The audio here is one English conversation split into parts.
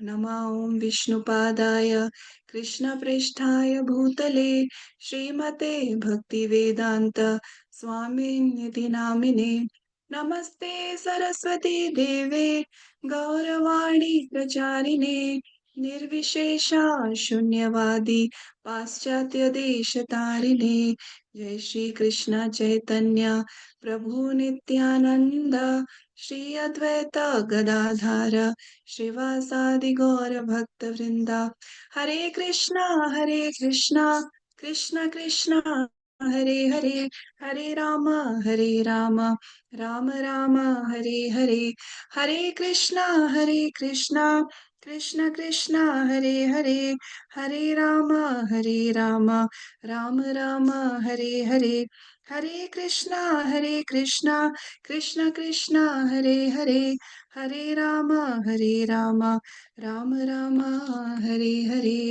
नमः ॐ विष्णुपादाय कृष्णप्रेष्ठाय भूतले श्रीमते भक्तिवेदान्त स्वामिनिति नामिने नमस्ते सरस्वती देवे गौरवाणी प्रचारिणे निर्विशेषा शून्यवादी पाश्चात्य देशतारिणे जय श्री कृष्ण चैतन्य प्रभु नित्यानंद श्री अद्वैत गदाधर श्रीवासादि गौर भक्त वृंदा हरे Krishna Krishna Krishna Hare Hare Hare Ram Ram Ram Hare Hare Hare Krishna Krishna Krishna Hare Hare Hare Ram Ram Hare Hare Hare Krishna Krishna Krishna Hare Hare Hare Ram Ram Ram Hare Hare.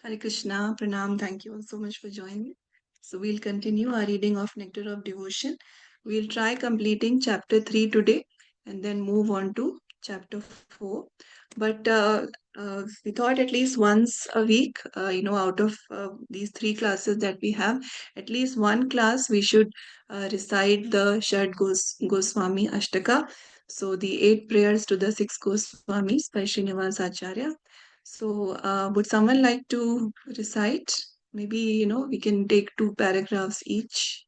Hare Krishna, Pranam. Thank you all so much for joining. So we'll continue our reading of Nectar of Devotion. We'll try completing chapter 3 today and then move on to chapter 4. But we thought at least once a week, out of these 3 classes that we have, at least one class we should recite the Shad Goswami Ashtaka. So the 8 prayers to the 6 Goswamis by Srinivas Acharya. So, would someone like to recite? Maybe, we can take 2 paragraphs each.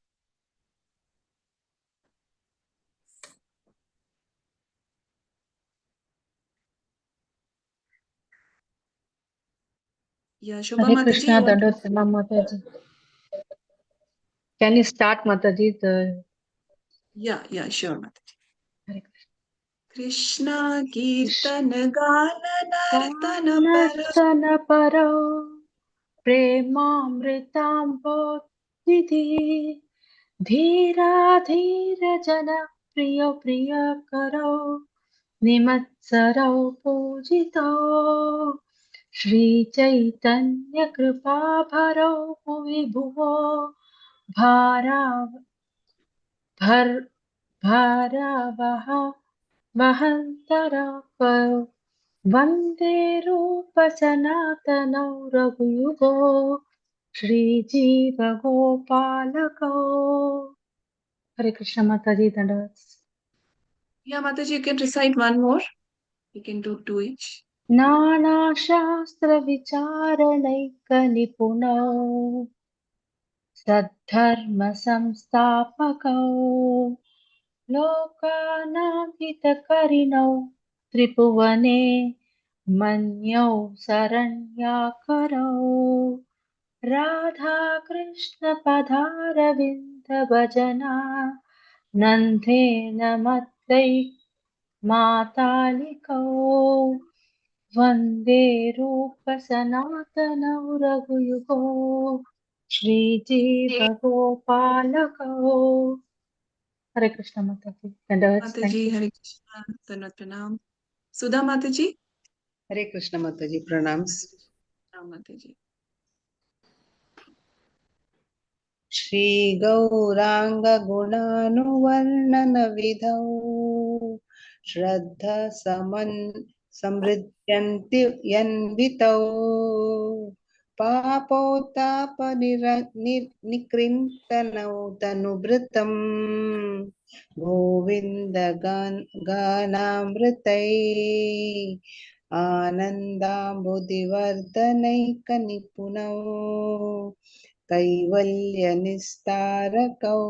Yeah, Shobha Hare Mataji, Krishna, you want to? Dandot Pranam Mataji. Can you start, Mataji? Yeah, sure, Mataji. Hare Krishna Krishna. Kirtan Gana Nartana Para Nartana Paro Premamritam Bodhidhi Dhira Dhira Jana Priya Priya Karo Nimatsaro Pujito Shri Chaitanya Kripa Bharo Bhuvi Bhuvo Bhara Bhar Bharavaha Mahantara Vande Rupa Sanatana Raghuyugo Shri Jiva Gopalako. Hare Krishna Mataji Dandavats. Yeah, Mataji, you can recite one more. You can do 2 each. Nana Shastra Vicharanaika Nipuno Saddharma Samstapako Lokanam Hitakarino Tripuvane Manyo Saranyakaro Radha Krishna Padaravinda Bhajana Nandhe Namatte Mataliko Vande Rupa Sanatana Raghuyugo Shri Jiva Gopalako. Hare Krishna Mataji. Dandavats, thank Mataji, you. Hare Krishna, Dandavat Pranam. Sudha Mataji? Hare Krishna Mataji, pranams. Ram Mataji. Shri Gauranga Gunanu Shraddha Samridhyanti Yanvitau Papotapa Nikrintanau Tanubhritam Govinda Ganamritai Anandambudivardhanaikkanipunau कैवल्यनिस्तारकौ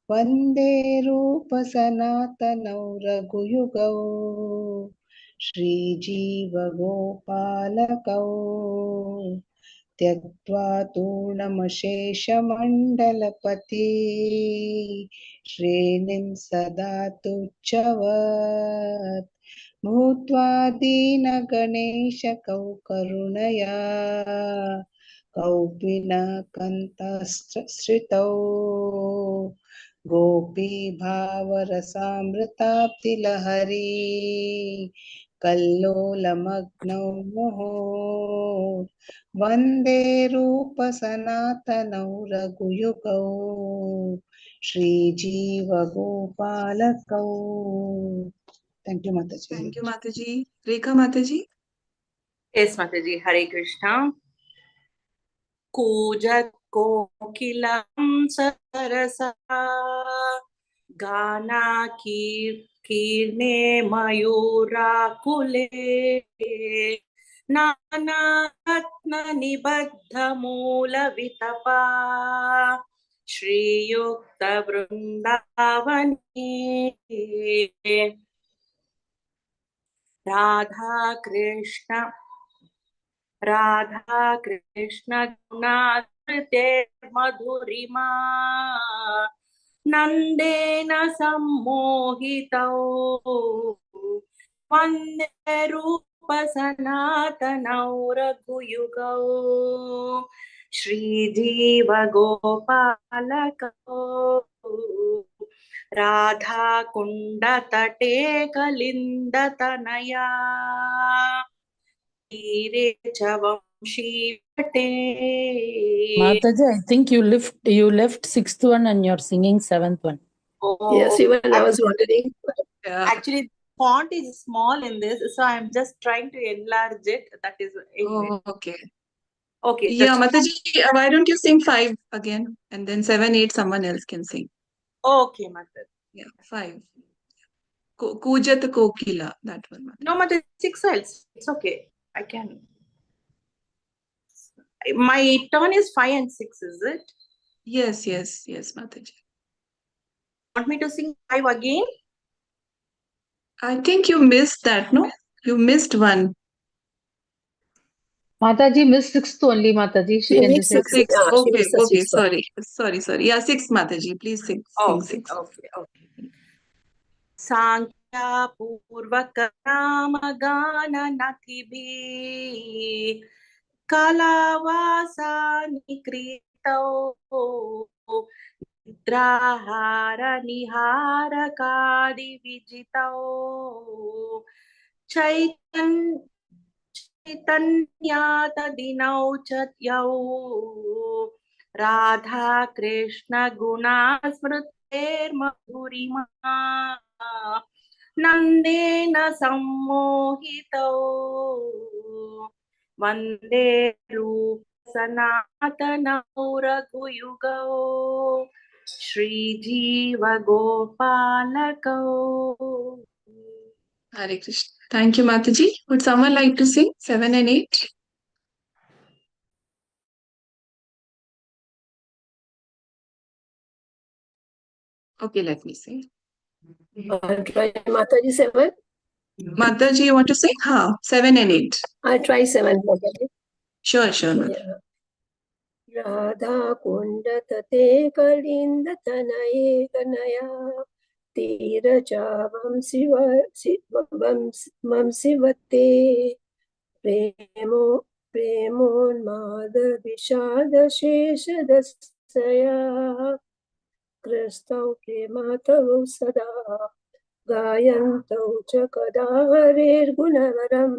वन्दे रूपसनातनौ रघुयुगौ श्रीजीवगोपालकौ त्यक्त्वा तूर्णमशेषमण्डलपति श्रेणिं सदा तुच्छवत् भूत्वा दीनगणेशकौकरुणया कौपिनकन्तश्रितौ गोपीभावरसामृताप्तिलहरी कल्लोलमग्नौ मुहुः वन्दे रूपसनातनौ रघुयुगौ श्रीजीवगोपालकौ Thank you, Mataji. Thank you, Mataji. Rekha Mataji. Yes, Mataji. Hare Krishna. Kujat kokilam sarasa gana kirne mayura kule nana ratna nibadha mula vitapa Shriyukta Vrindavani Radha Krishna Gunate Madhurima Nandena Sammohitau Vande Rupa Sanatanau Raghuyugau Shri Jiva Gopalakau Radha Kunda Tate Kalinda Tanaya Mataji, I think you left sixth one and you're singing seventh one. Oh, Yes, even I was wondering. Actually, font is small in this, so I'm just trying to enlarge it. That is anyway. Oh, okay. Okay. Yeah, Mataji, why don't you sing 5 again? And then 7, 8, someone else can sing. Okay, Mataji. Yeah, 5. Kujat Kokila, that one. Mataji. No, Mataji, 6 else. It's okay. I can. My turn is 5 and 6, is it? Yes, Mataji. Want me to sing 5 again? I think you missed that, no? You missed one. Mataji missed sixth only, Mataji. She She can missed recite six. Six. She Okay, missed the okay. sixth one. Sorry. Yeah, 6, Mataji. Please sing Okay, 6. okay. Sankhya Purvaka Namagana Nathibi Kalavasa Nikrito Nidrahara Nihara Kadi Vijito Chaitanyata Dinau Chatyau Radha Krishna Guna Smriter Madhurima Nandena Sammohito Vande Rupa Sanatanau Raghuyugau Shri Jiva Gopalakau. Hare Krishna. Thank you, Mataji. Would someone like to sing 7 and 8? Okay, let me sing. I'll try Mataji 7. Mataji, you want to sing? 7 and 8. I'll try 7. Mataji. Sure, Mataji. Yeah. Radha Kunda Tate Kalinda Tanaye Kanaya Tira Chavam Sivate Premon Vishada Shesha Dasaya Kristau Prematau Sada Gayantau Chakadaharir Gunavaram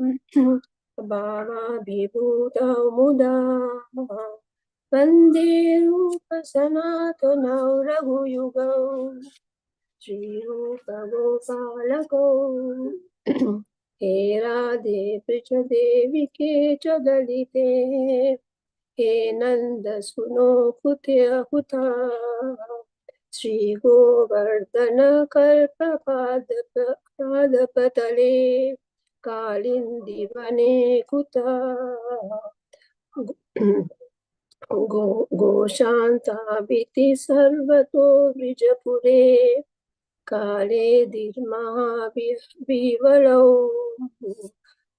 Bhava Vibhuta Muda Vande Rupa Sanatana Raghuyugau Shri Rupa Gopalakau He Radhe Prija Devi Ke Chadalite He Nanda Suno Putya Huta Shri Govardhana Kalpa Padapatale Kalindi Vane Kuta Goshanta Biti Sarvato Vijapure Kale Dirma Vivalau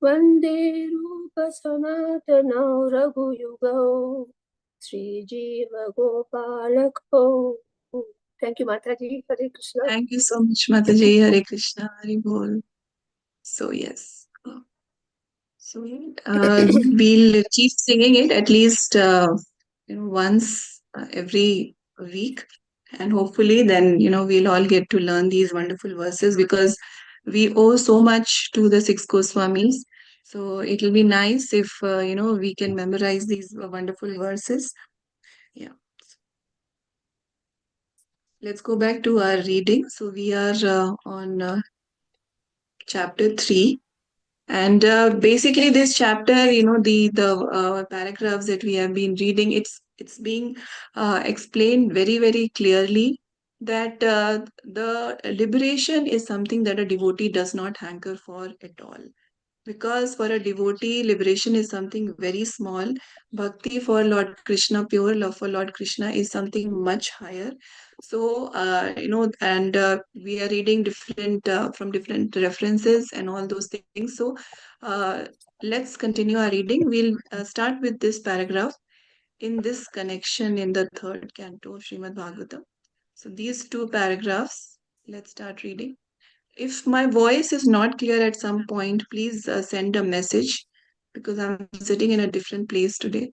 Vande Rupa Sanatana Raghuyugau Sri Jiva Gopalakau. Thank you, Mataji. Hare Krishna. Thank you so much, Mataji. Hare Krishna. Hare Bol. So, yes. So, we'll keep singing it at least once every week. And hopefully then, we'll all get to learn these wonderful verses because we owe so much to the 6 Goswamis. So it'll be nice if, we can memorize these wonderful verses. Yeah. Let's go back to our reading. So we are on chapter 3. And basically, this chapter, the paragraphs that we have been reading, it's being explained very, very clearly that the liberation is something that a devotee does not hanker for at all. Because for a devotee, liberation is something very small. Bhakti for Lord Krishna, pure love for Lord Krishna, is something much higher. So, and we are reading different from different references and all those things. So, uh, let's continue our reading. We'll start with this paragraph in this connection in the third canto of Srimad Bhagavatam. So, these two paragraphs, let's start reading. If my voice is not clear at some point, please send a message because I'm sitting in a different place today.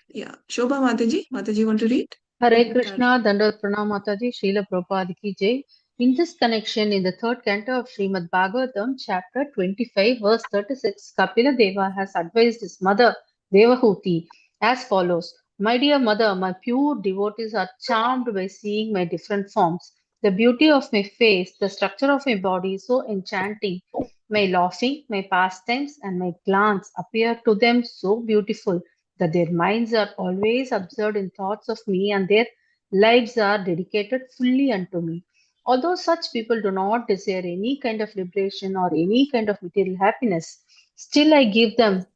Yeah. Shobha Mataji, Mataji, want to read? Hare Start. Krishna, Dandavat Pranam Mataji, Srila Prabhupada ki jai. In this connection, in the third canto of Srimad Bhagavatam, chapter 25, verse 36, Kapila Deva has advised his mother, Devahuti, as follows. My dear mother, my pure devotees are charmed by seeing my different forms. The beauty of my face, the structure of my body is so enchanting. My laughing, my pastimes, and my glance appear to them so beautiful that their minds are always absorbed in thoughts of me and their lives are dedicated fully unto me. Although such people do not desire any kind of liberation or any kind of material happiness, still I give them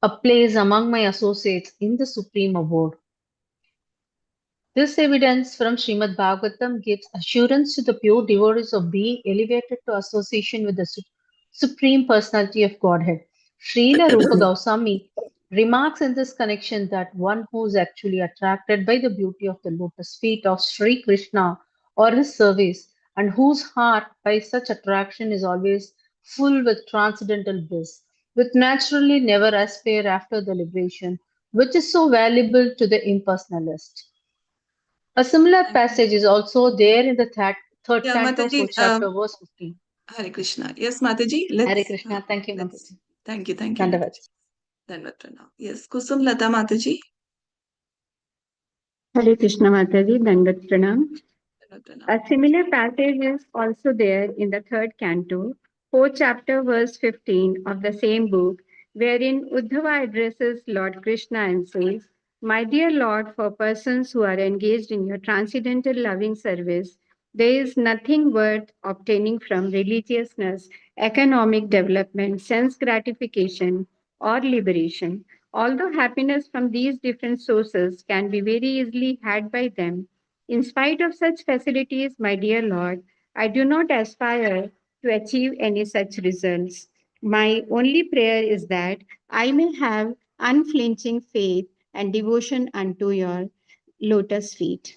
a place among my associates in the supreme abode. This evidence from Srimad Bhagavatam gives assurance to the pure devotees of being elevated to association with the Supreme Personality of Godhead. Srila Rupa Goswami remarks in this connection that one who is actually attracted by the beauty of the lotus feet of Sri Krishna or his service, and whose heart by such attraction is always full with transcendental bliss, will naturally never aspire after the liberation, which is so valuable to the impersonalist. A similar passage is also there in the third Yeah, canto, Mataji, 4th chapter, verse 15. Hare Krishna. Yes, Mataji, Hare Krishna. Thank you, let's. Mataji. Thank you, Dandavat. Mataji. Dandavat Pranam. Yes, Kusum Lata Mataji. Hare Krishna Mataji, Dandat Pranam. Dandavat Pranam. A similar passage is also there in the third canto, fourth chapter, verse 15 of the same book, wherein Uddhava addresses Lord Krishna and says, My dear Lord, for persons who are engaged in your transcendental loving service, there is nothing worth obtaining from religiousness, economic development, sense gratification, or liberation. Although happiness from these different sources can be very easily had by them, in spite of such facilities, my dear Lord, I do not aspire to achieve any such results. My only prayer is that I may have unflinching faith and devotion unto your lotus feet.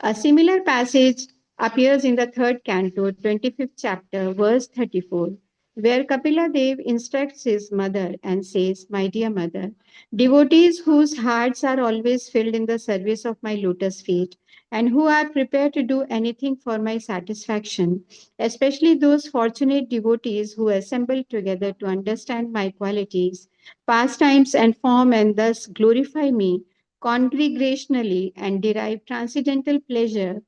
A similar passage appears in the third canto, 25th chapter, verse 34, where Kapila Dev instructs his mother and says, My dear mother, devotees whose hearts are always filled in the service of my lotus feet and who are prepared to do anything for my satisfaction, especially those fortunate devotees who assemble together to understand my qualities, pastimes, and form and thus glorify me congregationally and derive transcendental pleasure,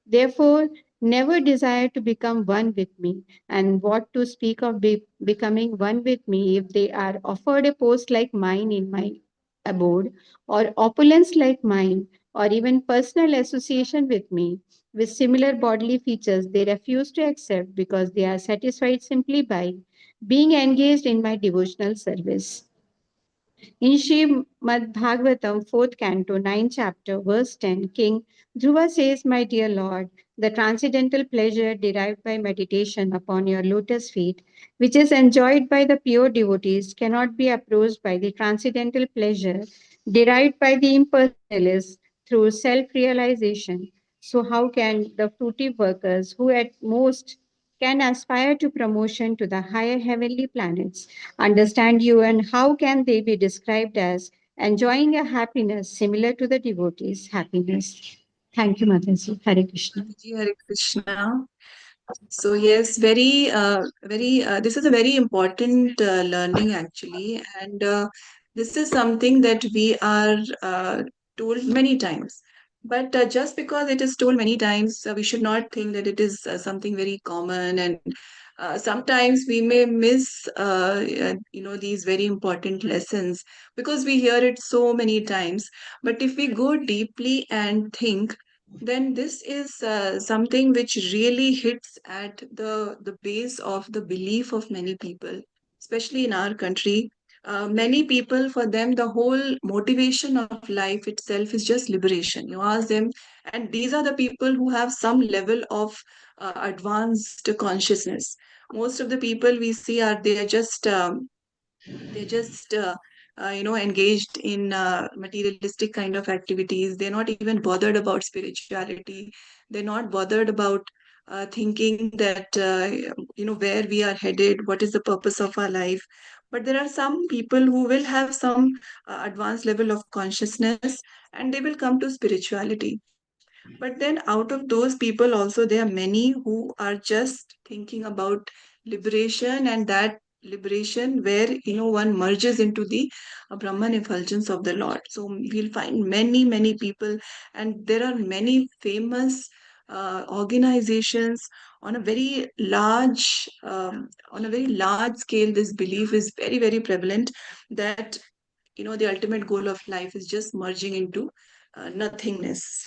therefore never desire to become one with me. And what to speak of becoming one with me if they are offered a post like mine in my abode, or opulence like mine, or even personal association with me with similar bodily features they refuse to accept because they are satisfied simply by being engaged in my devotional service. In Srimad Bhagavatam, 4th canto, 9th chapter, verse 10, King Dhruva says, My dear Lord, the transcendental pleasure derived by meditation upon your lotus feet, which is enjoyed by the pure devotees, cannot be approached by the transcendental pleasure derived by the impersonalists through self realization. So, how can the fruitive workers, who at most can aspire to promotion to the higher heavenly planets, understand you, and how can they be described as enjoying a happiness similar to the devotees' happiness? Thank you, Mataji. Hare Krishna. Mataji, Hare Krishna. So yes, this is a very important learning actually, and this is something that we are told many times. But just because it is told many times, we should not think that it is something very common and sometimes we may miss, these very important lessons because we hear it so many times. But if we go deeply and think, then this is something which really hits at the base of the belief of many people, especially in our country. Many people, for them, the whole motivation of life itself is just liberation. You ask them, and these are the people who have some level of advanced consciousness. Most of the people we see are they're just engaged in materialistic kind of activities. They're not even bothered about spirituality. They're not bothered about thinking that where we are headed, what is the purpose of our life. But there are some people who will have some advanced level of consciousness, and they will come to spirituality. But then out of those people also, there are many who are just thinking about liberation, and that liberation where one merges into the Brahman effulgence of the Lord. So we'll find many, many people, and there are many famous organizations on a very large scale. This belief is very, very prevalent that the ultimate goal of life is just merging into nothingness.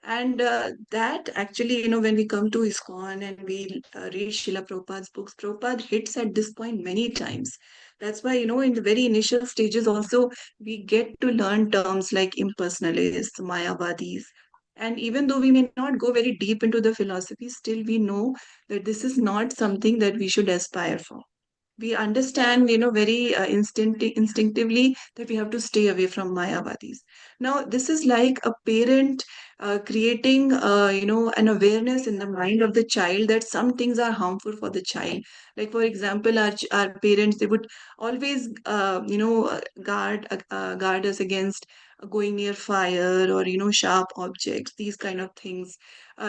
And that actually, when we come to ISKCON and we read Srila Prabhupada's books, Prabhupada hits at this point many times. That's why, in the very initial stages also, we get to learn terms like impersonalists, Mayavadis. And even though we may not go very deep into the philosophy, still we know that this is not something that we should aspire for. We understand, very instinctively that we have to stay away from Mayavadis. Now, this is like a parent creating, an awareness in the mind of the child that some things are harmful for the child. Like, for example, our parents, they would always, guard us against going near fire or, sharp objects, these kind of things.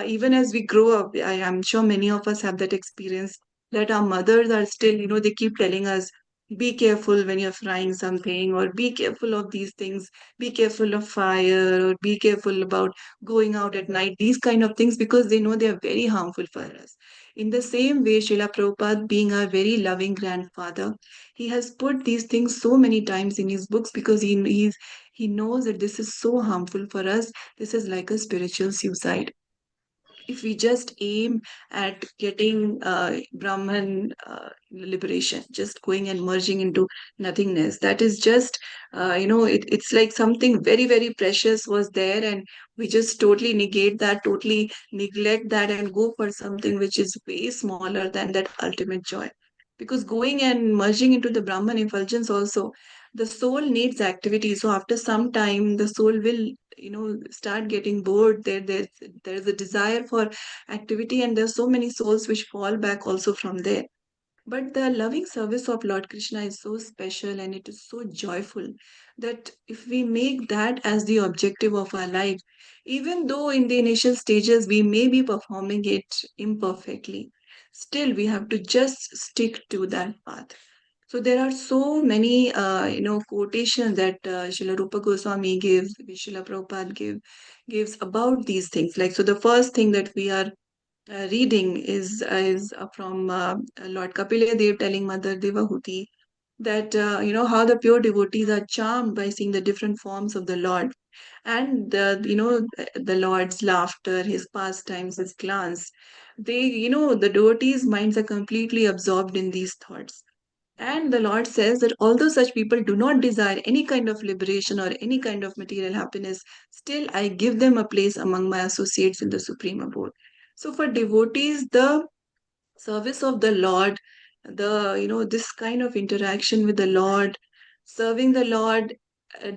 Even as we grow up, I'm sure many of us have that experience that our mothers are still, they keep telling us, be careful when you're frying something, or be careful of these things, be careful of fire, or be careful about going out at night, these kind of things, because they know they are very harmful for us. In the same way, Srila Prabhupada, being our very loving grandfather, he has put these things so many times in his books because he knows that this is so harmful for us. This is like a spiritual suicide. If we just aim at getting Brahman liberation, just going and merging into nothingness, that is just, it's like something very, very precious was there, and we just totally negate that, totally neglect that, and go for something which is way smaller than that ultimate joy. Because going and merging into the Brahman effulgence also, the soul needs activity. So after some time, the soul will start getting bored. There's a desire for activity, and there's so many souls which fall back also from there. But the loving service of Lord Krishna is so special, and it is so joyful that if we make that as the objective of our life, even though in the initial stages we may be performing it imperfectly, still we have to just stick to that path. So there are so many, quotations that Srila Rupa Goswami gives, which Srila Prabhupada gives about these things. Like, so the first thing that we are reading is from Lord Kapila Dev telling Mother Devahuti that, how the pure devotees are charmed by seeing the different forms of the Lord, and the Lord's laughter, his pastimes, his glance. The devotees' minds are completely absorbed in these thoughts. And the Lord says that although such people do not desire any kind of liberation or any kind of material happiness, still I give them a place among my associates in the supreme abode. So for devotees, the service of the Lord, this kind of interaction with the Lord, serving the Lord,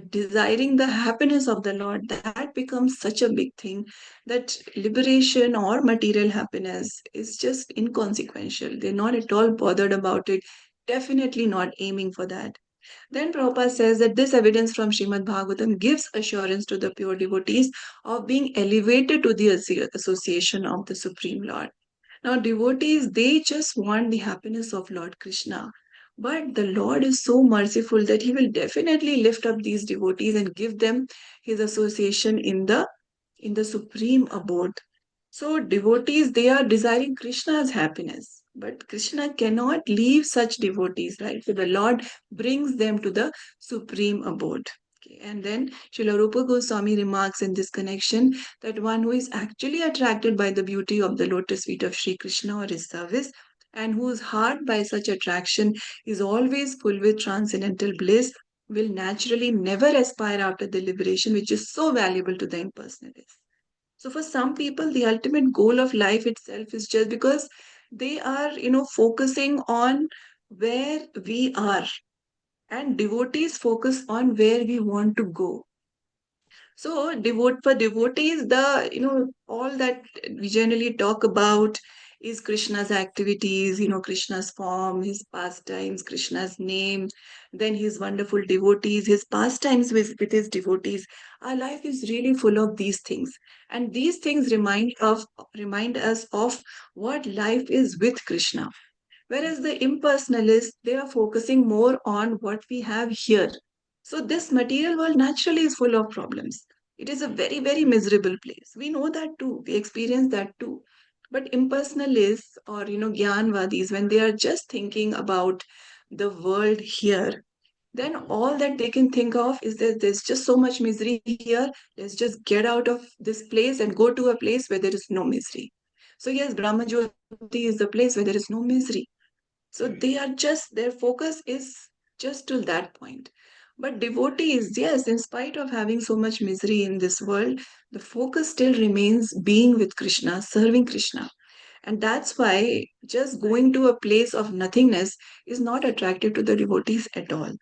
desiring the happiness of the Lord, that becomes such a big thing that liberation or material happiness is just inconsequential. They're not at all bothered about it, definitely not aiming for that. Then Prabhupada says that this evidence from Srimad Bhagavatam gives assurance to the pure devotees of being elevated to the association of the Supreme Lord. Now, devotees, they just want the happiness of Lord Krishna. But the Lord is so merciful that He will definitely lift up these devotees and give them His association in the supreme abode. So, devotees, they are desiring Krishna's happiness. But Krishna cannot leave such devotees, right? So the Lord brings them to the supreme abode. Okay. And then Srila Rupa Goswami remarks in this connection that one who is actually attracted by the beauty of the lotus feet of Sri Krishna or his service, and whose heart by such attraction is always full with transcendental bliss, will naturally never aspire after the liberation, which is so valuable to the impersonalists. So for some people, the ultimate goal of life itself is just because they are, focusing on where we are, and devotees focus on where we want to go. So for devotees, all that we generally talk about is Krishna's activities, Krishna's form, his pastimes, Krishna's name, then his wonderful devotees, his pastimes with his devotees. Our life is really full of these things. And these things remind us of what life is with Krishna. Whereas the impersonalists, they are focusing more on what we have here. So this material world naturally is full of problems. It is a very, very miserable place. We know that too. We experience that too. But impersonalists or, Gyanvadis, when they are just thinking about the world here, then all that they can think of is that there's just so much misery here. Let's just get out of this place and go to a place where there is no misery. So yes, Brahma Jyoti is the place where there is no misery. So their focus is just till that point. But devotees, yes, in spite of having so much misery in this world, the focus still remains being with Krishna, serving Krishna. And that's why just going to a place of nothingness is not attractive to the devotees at all.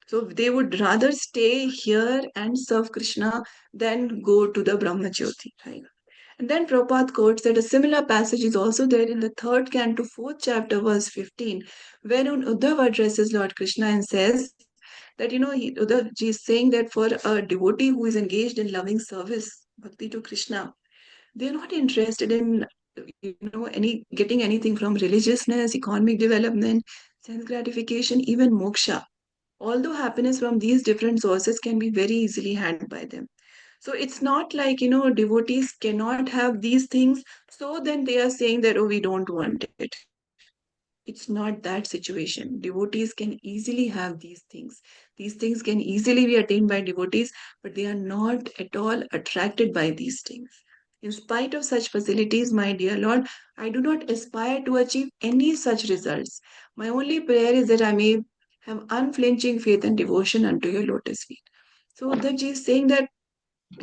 So they would rather stay here and serve Krishna than go to the Brahma Jyoti, right? And then Prabhupada quotes that a similar passage is also there in the third canto, fourth chapter, verse 15, wherein Uddhava addresses Lord Krishna and says that, Uddhavji is saying that for a devotee who is engaged in loving service, bhakti to Krishna, they're not interested in, getting anything from religiousness, economic development, sense gratification, even moksha. Although happiness from these different sources can be very easily had by them. So it's not like, devotees cannot have these things. So then they are saying that, oh, we don't want it. It's not that situation. Devotees can easily have these things. These things can easily be attained by devotees, but they are not at all attracted by these things. In spite of such facilities, my dear Lord, I do not aspire to achieve any such results. My only prayer is that I may have unflinching faith and devotion unto your lotus feet. So Uddhavji is saying that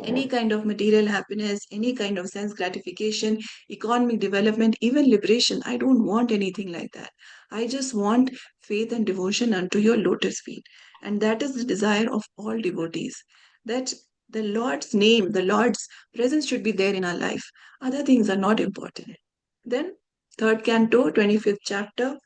any kind of material happiness, any kind of sense gratification, economic development, even liberation. I don't want anything like that. I just want faith and devotion unto your lotus feet. And that is the desire of all devotees. That the Lord's name, the Lord's presence should be there in our life. Other things are not important. Then, third canto, 25th chapter,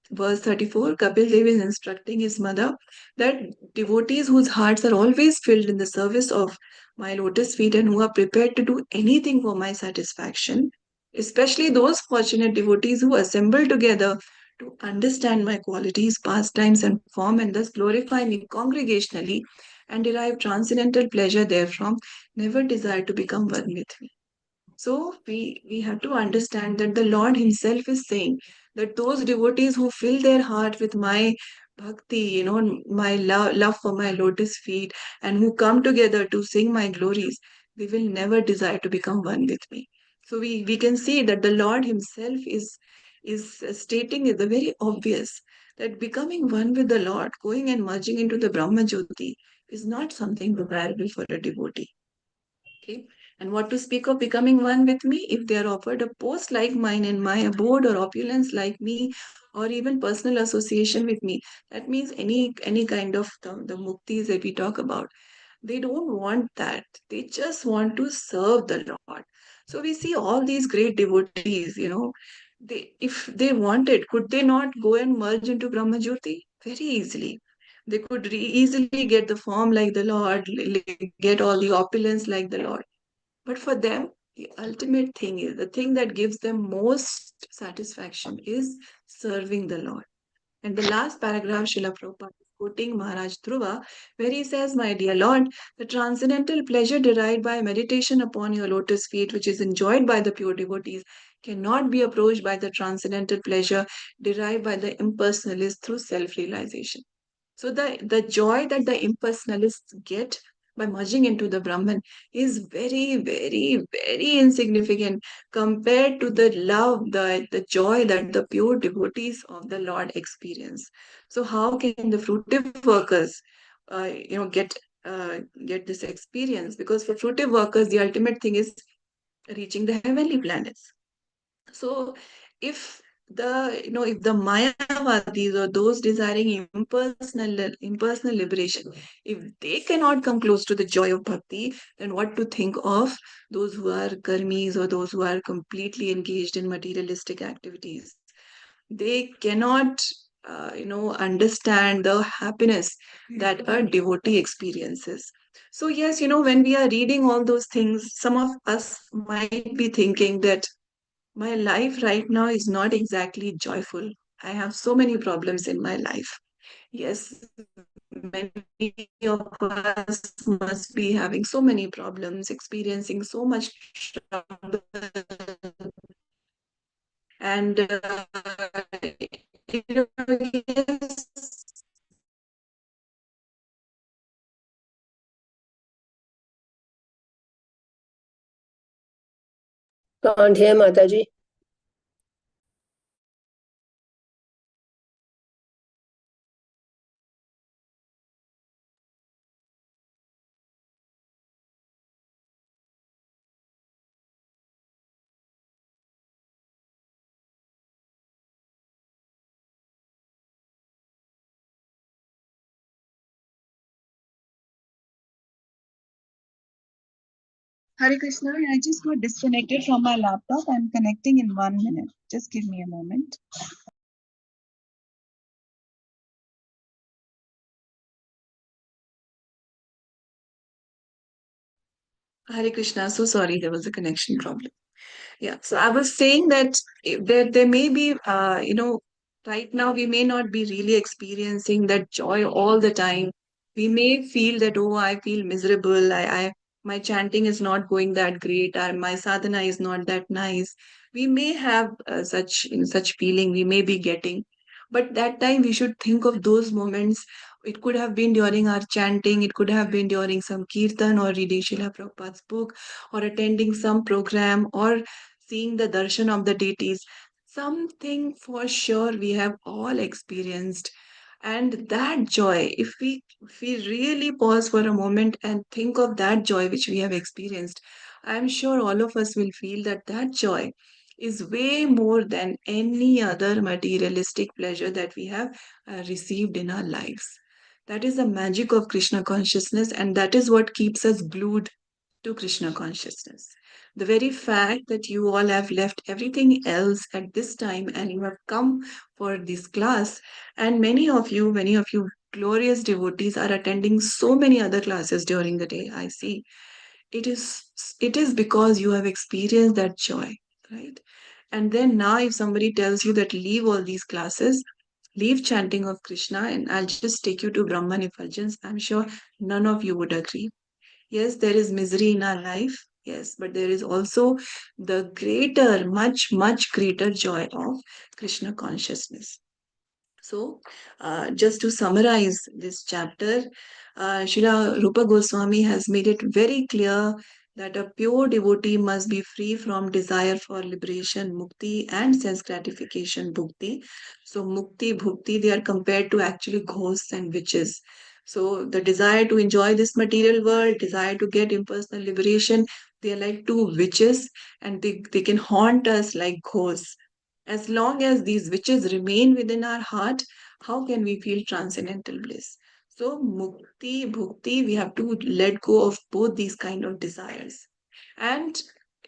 verse 34, Kapil Dev is instructing his mother that devotees whose hearts are always filled in the service of my lotus feet and who are prepared to do anything for my satisfaction, especially those fortunate devotees who assemble together to understand my qualities, pastimes, and form, and thus glorify me congregationally and derive transcendental pleasure therefrom, never desire to become one with me. So we have to understand that the Lord Himself is saying that those devotees who fill their heart with my bhakti, my love for my lotus feet, and who come together to sing my glories, they will never desire to become one with me. So we can see that the Lord Himself is stating it the very obvious that becoming one with the Lord, going and merging into the Brahma Jyoti, is not something desirable for a devotee. Okay. And what to speak of becoming one with me if they are offered a post like mine in my abode or opulence like me or even personal association with me. That means any kind of the muktis that we talk about. They don't want that. They just want to serve the Lord. So we see all these great devotees, if they wanted, could they not go and merge into Brahma Jyoti? Very easily. They could easily get the form like the Lord, get all the opulence like the Lord. But for them, the ultimate thing is the thing that gives them most satisfaction is serving the Lord. And the last paragraph, Srila Prabhupada is quoting Maharaj Dhruva, where he says, my dear Lord, the transcendental pleasure derived by meditation upon your lotus feet, which is enjoyed by the pure devotees, cannot be approached by the transcendental pleasure derived by the impersonalists through self-realization. So the joy that the impersonalists get by merging into the Brahman is very, very, very insignificant compared to the love, the joy that the pure devotees of the Lord experience. So how can the fruitive workers, get get this experience? Because for fruitive workers, the ultimate thing is reaching the heavenly planets. So if if the Mayavadis or those desiring impersonal liberation, if they cannot come close to the joy of bhakti, then what to think of those who are karmis or those who are completely engaged in materialistic activities? They cannot understand the happiness that a devotee experiences. So yes, when we are reading all those things, some of us might be thinking that my life right now is not exactly joyful. I have so many problems in my life. Yes, many of us must be having so many problems, experiencing so much trouble. And, yes, Can't hear Mataji. Hare Krishna, I just got disconnected from my laptop. I'm connecting in 1 minute. Just give me a moment. Hare Krishna, so sorry, there was a connection problem. Yeah, so I was saying that there may be, right now we may not be really experiencing that joy all the time. We may feel that, oh, I feel miserable. My chanting is not going that great. My sadhana is not that nice. We may have such feeling we may be getting, but that time we should think of those moments. It could have been during our chanting. It could have been during some kirtan or reading Srila Prabhupada's book or attending some program or seeing the darshan of the deities, something for sure we have all experienced. And that joy, if we really pause for a moment and think of that joy which we have experienced, I'm sure all of us will feel that that joy is way more than any other materialistic pleasure that we have received in our lives. That is the magic of Krishna consciousness, and that is what keeps us glued to Krishna consciousness. The very fact that you all have left everything else at this time and you have come for this class, and many of you glorious devotees are attending so many other classes during the day. I see. It is it is because you have experienced that joy, right? And then now if somebody tells you that leave all these classes, leave chanting of Krishna, and I'll just take you to Brahman effulgence, I'm sure none of you would agree. Yes, there is misery in our life. Yes, but there is also the greater, much greater joy of Krishna consciousness. So, just to summarize this chapter, Srila Rupa Goswami has made it very clear that a pure devotee must be free from desire for liberation, mukti, and sense gratification, bhukti. So, mukti, bhukti, they are compared to actually ghosts and witches. So, the desire to enjoy this material world, desire to get impersonal liberation, they are like two witches and they can haunt us like ghosts. As long as these witches remain within our heart, how can we feel transcendental bliss? So, mukti, bhukti, we have to let go of both these kind of desires. And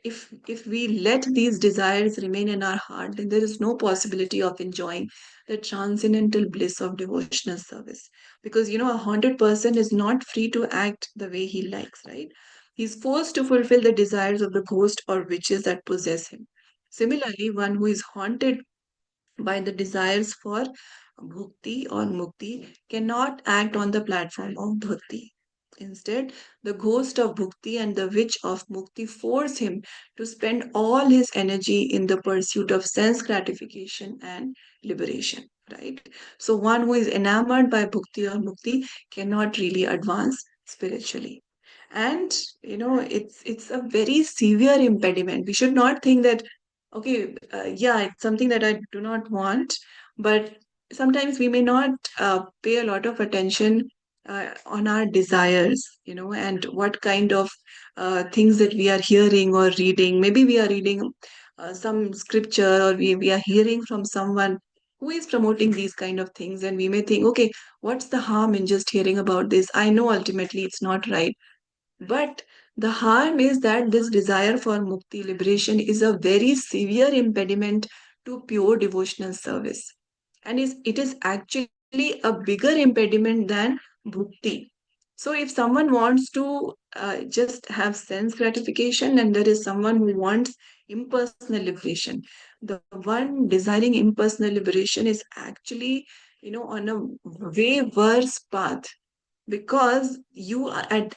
if we let these desires remain in our heart, then there is no possibility of enjoying the transcendental bliss of devotional service. Because a haunted person is not free to act the way he likes, right? He's forced to fulfill the desires of the ghost or witches that possess him. Similarly, one who is haunted by the desires for bhukti or mukti cannot act on the platform of bhakti. Instead, the ghost of bhukti and the witch of mukti force him to spend all his energy in the pursuit of sense gratification and liberation, right? So one who is enamored by bhukti or mukti cannot really advance spiritually. And it's a very severe impediment. We should not think that, okay, yeah, it's something that I do not want, but sometimes we may not pay a lot of attention on our desires, and what kind of things that we are hearing or reading. Maybe we are reading some scripture, or we are hearing from someone who is promoting these kind of things, and we may think, okay, what's the harm in just hearing about this? I know ultimately it's not right, but the harm is that this desire for mukti, liberation, is a very severe impediment to pure devotional service. And it is actually a bigger impediment than bhukti. So if someone wants to just have sense gratification, and there is someone who wants impersonal liberation, the one desiring impersonal liberation is actually, on a way worse path, because you are at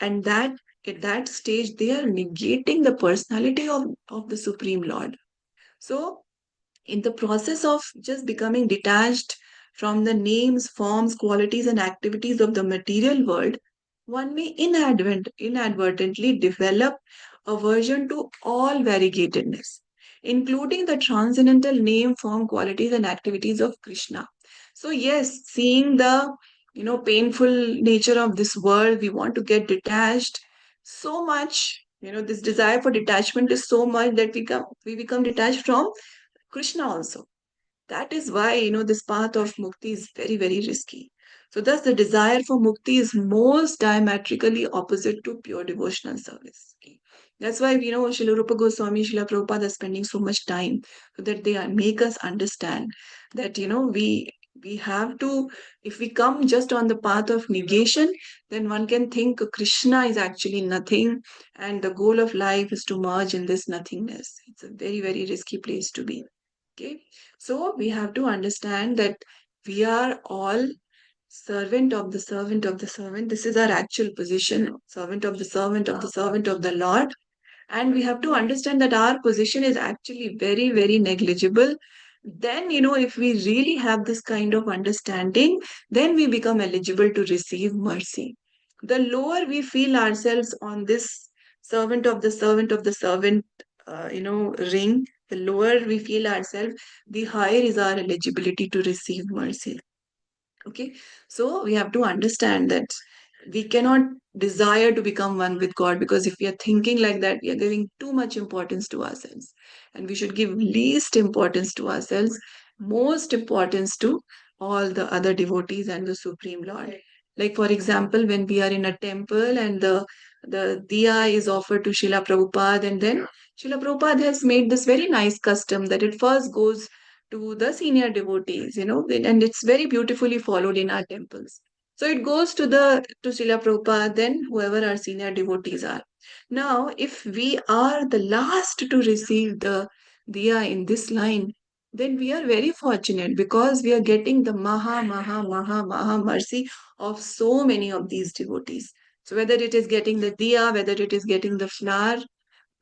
that stage they are negating the personality of the Supreme Lord. So in the process of just becoming detached from the names, forms, qualities, and activities of the material world, one may inadvertently develop aversion to all variegatedness, including the transcendental name, form, qualities, and activities of Krishna. So, yes, seeing the painful nature of this world, we want to get detached so much. This desire for detachment is so much that we become detached from Krishna also. That is why, this path of mukti is very, very risky. So, thus, the desire for mukti is most diametrically opposite to pure devotional service. Okay. That's why, Srila Rupa Goswami, Srila Prabhupada are spending so much time so that they make us understand that, we have to, if we come just on the path of negation, then one can think Krishna is actually nothing, and the goal of life is to merge in this nothingness. It's a very, very risky place to be. Okay, so we have to understand that we are all servant of the servant of the servant. This is our actual position, servant of the servant of the servant of the Lord. And we have to understand that our position is actually very, very negligible. Then, if we really have this kind of understanding, then we become eligible to receive mercy. The lower we feel ourselves on this servant of the servant of the servant, ring, the lower we feel ourselves, the higher is our eligibility to receive mercy. Okay, so we have to understand that we cannot desire to become one with God, because if we are thinking like that, we are giving too much importance to ourselves. And we should give least importance to ourselves, most importance to all the other devotees and the Supreme Lord. Like, for example, when we are in a temple and the diya is offered to Srila Prabhupada, and then Srila Prabhupada has made this very nice custom that it first goes to the senior devotees, and it's very beautifully followed in our temples. So it goes to Srila Prabhupada, then whoever our senior devotees are. Now, if we are the last to receive the diya in this line, then we are very fortunate, because we are getting the maha mercy of so many of these devotees. So whether it is getting the diya, whether it is getting the flower,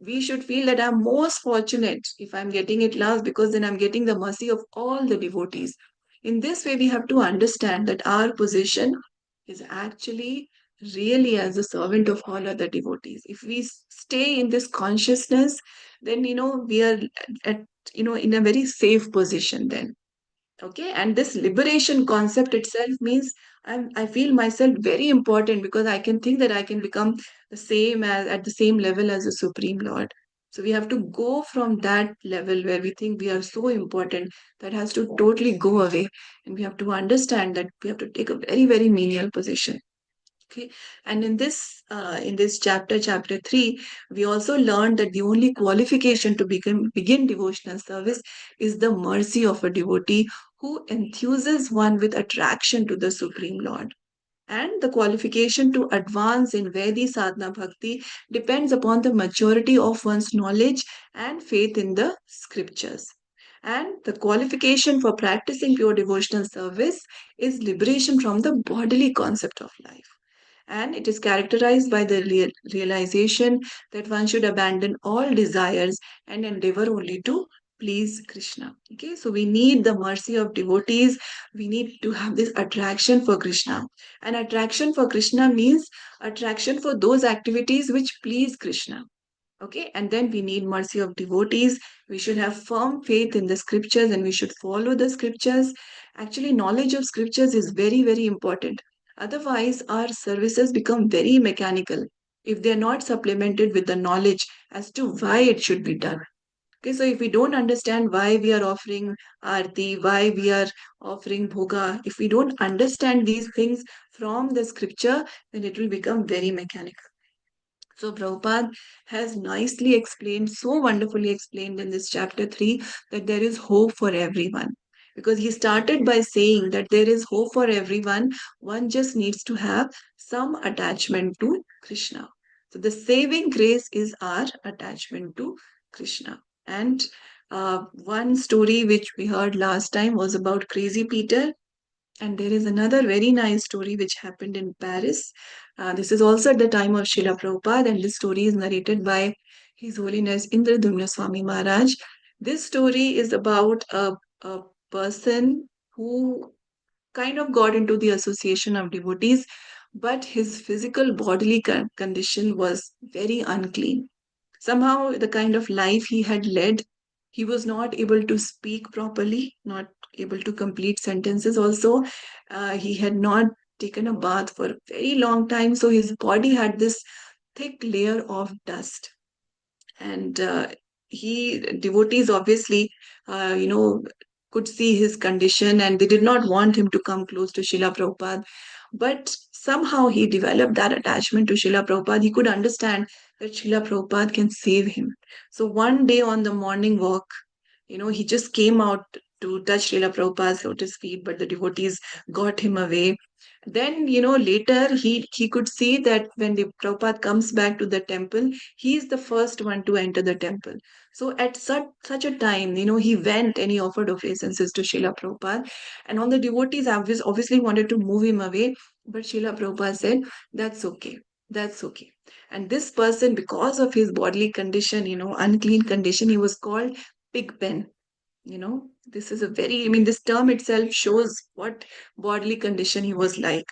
we should feel that I'm most fortunate if I'm getting it last, because then I'm getting the mercy of all the devotees. In this way, we have to understand that our position is actually really as a servant of all other devotees. If we stay in this consciousness, then we are at in a very safe position then. Okay, and this liberation concept itself means I feel myself very important, because I can think that I can become the same as at the same level as the Supreme Lord. So we have to go from that level where we think we are so important, that has to totally go away, and we have to understand that we have to take a very, very menial position. Okay, and in this chapter 3, we also learned that the only qualification to begin devotional service is the mercy of a devotee who enthuses one with attraction to the Supreme Lord. And the qualification to advance in Vedi sadhana bhakti depends upon the maturity of one's knowledge and faith in the scriptures. And the qualification for practicing pure devotional service is liberation from the bodily concept of life. And it is characterized by the realization that one should abandon all desires and endeavor only to please Krishna. Okay, so we need the mercy of devotees. We need to have this attraction for Krishna. And attraction for Krishna means attraction for those activities which please Krishna. Okay, and then we need mercy of devotees. We should have firm faith in the scriptures and we should follow the scriptures. Actually, knowledge of scriptures is very, very important. Otherwise, our services become very mechanical if they are not supplemented with the knowledge as to why it should be done. Okay, so if we don't understand why we are offering arti, why we are offering bhoga, if we don't understand these things from the scripture, then it will become very mechanical. So Prabhupada has nicely explained, so wonderfully explained in this chapter 3, that there is hope for everyone. Because he started by saying that there is hope for everyone, one just needs to have some attachment to Krishna. So the saving grace is our attachment to Krishna. And one story which we heard last time was about Crazy Peter. And there is another very nice story which happened in Paris. This is also at the time of Srila Prabhupada, and this story is narrated by His Holiness Indradumna Swami Maharaj. This story is about a person who kind of got into the association of devotees, but his physical bodily condition was very unclean. Somehow, the kind of life he had led, he was not able to speak properly, not able to complete sentences also. He had not taken a bath for a very long time, so his body had this thick layer of dust. And devotees obviously, could see his condition and they did not want him to come close to Srila Prabhupada. But somehow he developed that attachment to Srila Prabhupada. He could understand that Srila Prabhupada can save him. So one day on the morning walk, he just came out to touch Srila Prabhupada's lotus feet, but the devotees got him away. Then, later he could see that when the Prabhupada comes back to the temple, he is the first one to enter the temple. So at such a time, he went and he offered obeisances to Srila Prabhupada. And all the devotees obviously wanted to move him away, but Srila Prabhupada said, that's okay. That's okay. And this person, because of his bodily condition, unclean condition, he was called pig pen. This is this term itself shows what bodily condition he was like.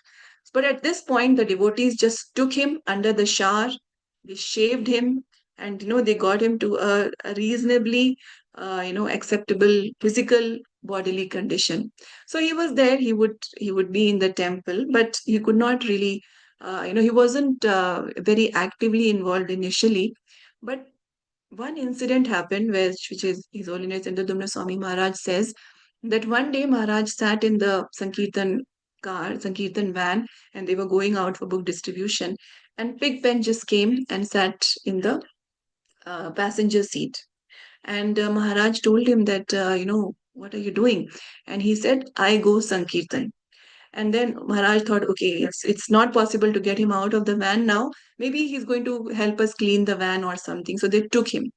But at this point, the devotees just took him under the shower, they shaved him, and they got him to a reasonably acceptable physical bodily condition. So he was there. He would be in the temple, but he could not really he wasn't very actively involved initially. But one incident happened which is His Holiness Indradumna Swami Maharaj says that one day Maharaj sat in the Sankirtan van, and they were going out for book distribution. And Pigpen just came and sat in the passenger seat. And Maharaj told him that, what are you doing? And he said, I go Sankirtan. And then Maharaj thought, okay, it's not possible to get him out of the van now. Maybe he's going to help us clean the van or something. So they took him.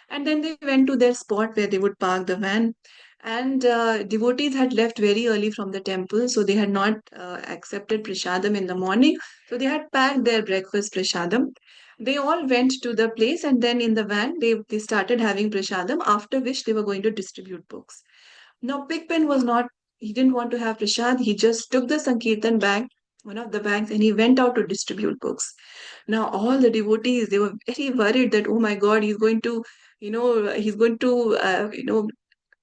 And then they went to their spot where they would park the van. And devotees had left very early from the temple, so they had not accepted prasadam in the morning. So they had packed their breakfast prasadam. They all went to the place, and then in the van, they started having prasadam, after which they were going to distribute books. Now, Pigpen was not, he didn't want to have prasad. He just took the Sankirtan bag, one of the bags, and he went out to distribute books. Now, all the devotees, they were very worried that, oh my God, he's going to,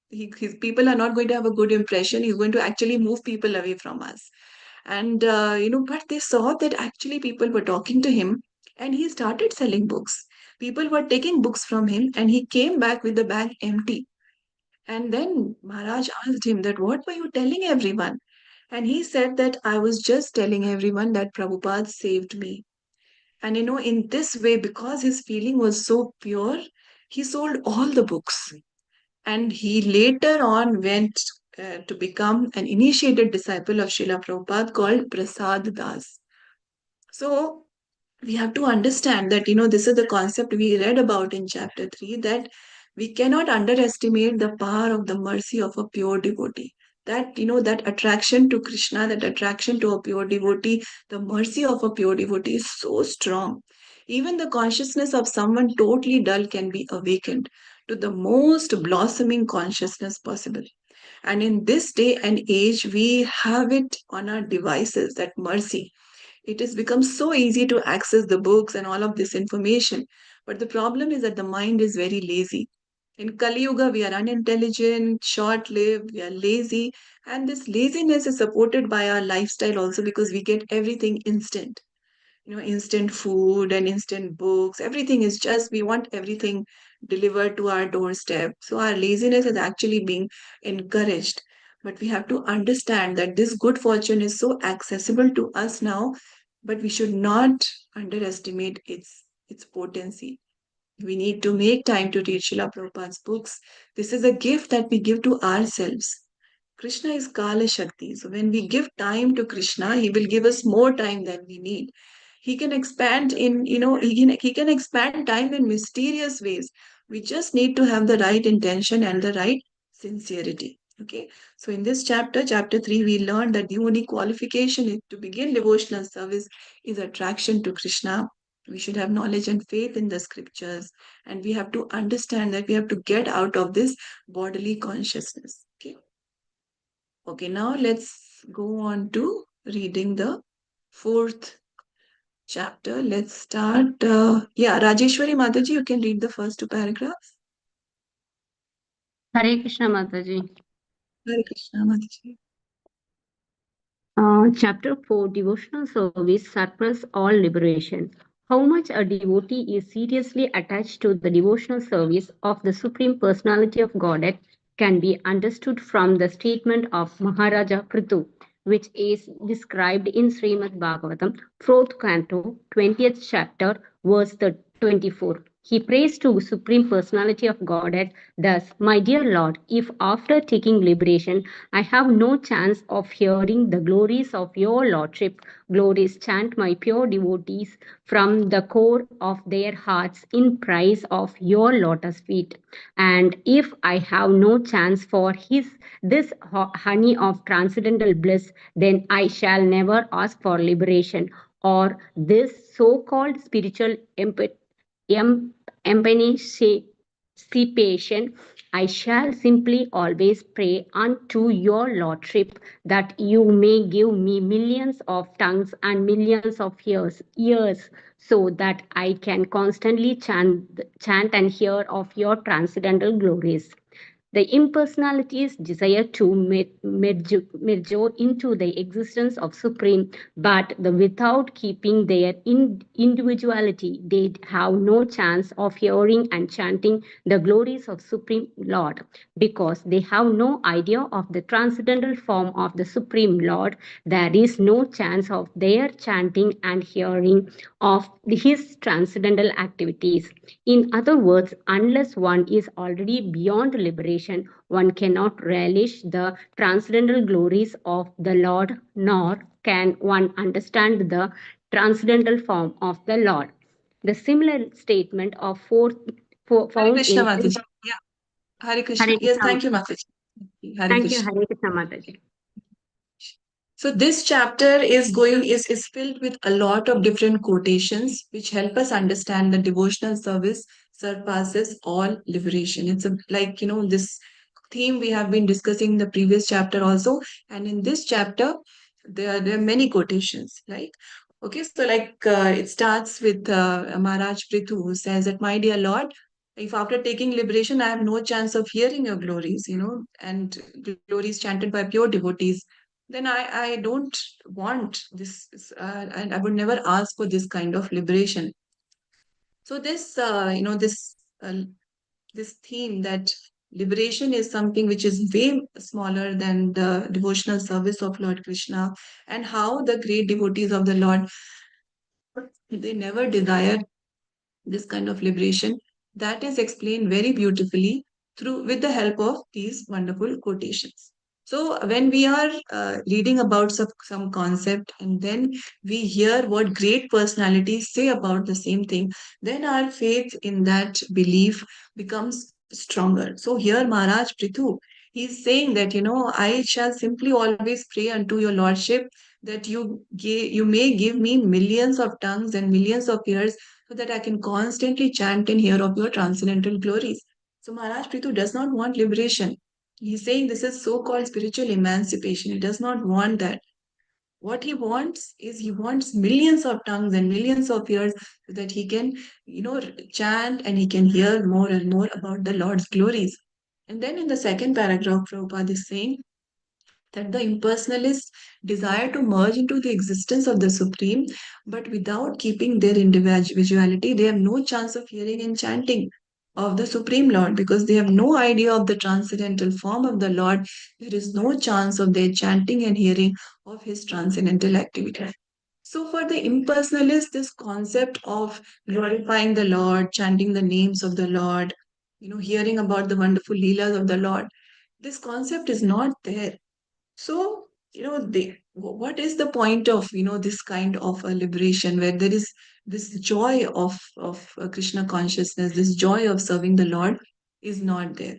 his people are not going to have a good impression. He's going to actually move people away from us. And, but they saw that actually people were talking to him and he started selling books. People were taking books from him and he came back with the bag empty. And then Maharaj asked him that, what were you telling everyone? And he said that I was just telling everyone that Prabhupada saved me. And in this way, because his feeling was so pure, he sold all the books. And he later on went to become an initiated disciple of Srila Prabhupada called Prasad Das. So we have to understand that, this is the concept we read about in chapter 3, that we cannot underestimate the power of the mercy of a pure devotee. that, that attraction to Krishna, that attraction to a pure devotee, the mercy of a pure devotee is so strong. Even the consciousness of someone totally dull can be awakened to the most blossoming consciousness possible. And in this day and age, we have it on our devices, that mercy. It has become so easy to access the books and all of this information. But the problem is that the mind is very lazy. In Kali Yuga, we are unintelligent, short lived, we are lazy. And this laziness is supported by our lifestyle also, because we get everything instant. Instant food and instant books. Everything is just, we want everything delivered to our doorstep. So our laziness is actually being encouraged. But we have to understand that this good fortune is so accessible to us now, but we should not underestimate its potency. We need to make time to read Srila Prabhupada's books. This is a gift that we give to ourselves. Krishna is Kala Shakti. So when we give time to Krishna, he will give us more time than we need. He can expand in, he can expand time in mysterious ways. We just need to have the right intention and the right sincerity. Okay. So in this chapter, chapter 3, we learned that the only qualification to begin devotional service is attraction to Krishna. We should have knowledge and faith in the scriptures, and we have to understand that we have to get out of this bodily consciousness. Okay. Okay, now let's go on to reading the 4th chapter. Let's start. Rajeshwari Mataji, you can read the first 2 paragraphs. Hare Krishna Mataji. Hare Krishna Mataji. Chapter 4, Devotional Service Surpass All Liberation. How much a devotee is seriously attached to the devotional service of the Supreme Personality of Godhead can be understood from the statement of Maharaja Prithu, which is described in Srimad Bhagavatam, 4th canto, 20th chapter, verse 24. He prays to Supreme Personality of Godhead thus, My dear Lord, if after taking liberation I have no chance of hearing the glories of your Lordship, glories chant my pure devotees from the core of their hearts in praise of your lotus feet. And if I have no chance for this honey of transcendental bliss, then I shall never ask for liberation or this so-called spiritual emancipation. I shall simply always pray unto your Lordship that you may give me millions of tongues and millions of ears, so that I can constantly chant and hear of your transcendental glories. The impersonalities desire to merge into the existence of Supreme, but without keeping their individuality, they have no chance of hearing and chanting the glories of Supreme Lord, because they have no idea of the transcendental form of the Supreme Lord. There is no chance of their chanting and hearing of his transcendental activities. In other words, unless one is already beyond liberation, one cannot relish the transcendental glories of the Lord, nor can one understand the transcendental form of the Lord. The similar statement of Hare found Krishna in Mataji. Yeah. Hare Krishna. Hare Yes, Krishna. thank you, Mataji. Hare Thank you, Krishna. Hare Krishna Mataji. So this chapter is filled with a lot of different quotations which help us understand the devotional service surpasses all liberation. It's this theme we have been discussing in the previous chapter also, and in this chapter there are many quotations. Okay, so it starts with Maharaj Prithu, who says that, my dear Lord, if after taking liberation I have no chance of hearing your glories, and glories chanted by pure devotees, then I don't want this, and I would never ask for this kind of liberation. So this theme that liberation is something which is way smaller than the devotional service of Lord Krishna, and how the great devotees of the Lord, they never desire this kind of liberation, that is explained very beautifully through with the help of these wonderful quotations. So when we are reading about some concept, and then we hear what great personalities say about the same thing, then our faith in that belief becomes stronger. So here Maharaj Prithu He's saying that, I shall simply always pray unto your lordship that you may give me millions of tongues and millions of ears so that I can constantly chant and hear of your transcendental glories. So Maharaj Prithu does not want liberation. He's saying this is so-called spiritual emancipation. He does not want that. What he wants is he wants millions of tongues and millions of ears so that he can, chant and he can hear more and more about the Lord's glories. And then in the second paragraph, Prabhupada is saying that the impersonalists desire to merge into the existence of the Supreme, but without keeping their individuality, they have no chance of hearing and chanting of the Supreme Lord because they have no idea of the transcendental form of the Lord. There is no chance of their chanting and hearing of his transcendental activity. So, for the impersonalists, this concept of glorifying the Lord, chanting the names of the Lord, hearing about the wonderful leelas of the Lord, this concept is not there. So, what is the point of, this kind of a liberation where there is this joy of Krishna consciousness, this joy of serving the Lord is not there.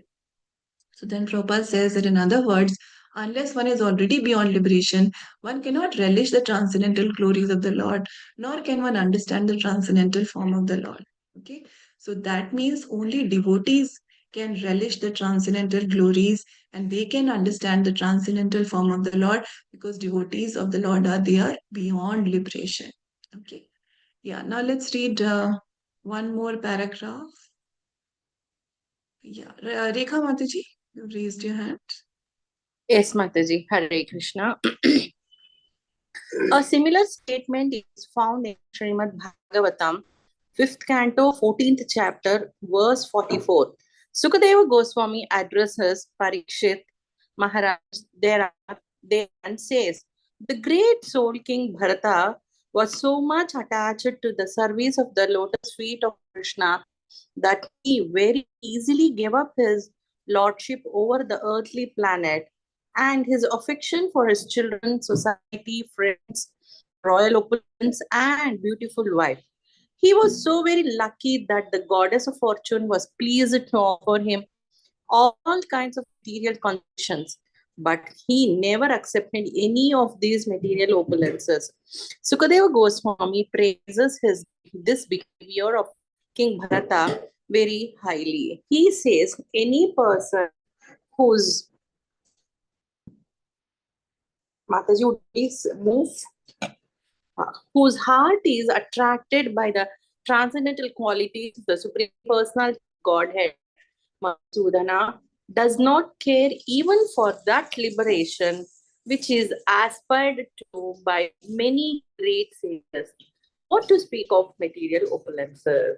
So then Prabhupada says that in other words, unless one is already beyond liberation, one cannot relish the transcendental glories of the Lord, nor can one understand the transcendental form of the Lord. Okay, so that means only devotees can relish the transcendental glories and they can understand the transcendental form of the Lord because devotees of the Lord are there beyond liberation. Okay, yeah, now let's read one more paragraph. Yeah, Rekha Mataji, you raised your hand. Yes, Mataji. Hare Krishna. A similar statement is found in Srimad Bhagavatam, 5th canto, 14th chapter, verse 44. Sukadeva Goswami addresses Parikshit Maharaj there and says, the great soul king Bharata was so much attached to the service of the lotus feet of Krishna that he very easily gave up his lordship over the earthly planet and his affection for his children, society, friends, royal opulence, and beautiful wife. He was so very lucky that the goddess of fortune was pleased to offer him all kinds of material conditions, but he never accepted any of these material opulences. Sukadeva Goswami praises this behavior of King Bharata very highly. He says any person whose Mataji would please move, whose heart is attracted by the transcendental qualities of the Supreme Personality of Godhead, Madhusudana, does not care even for that liberation which is aspired to by many great sages, not to speak of material opulences.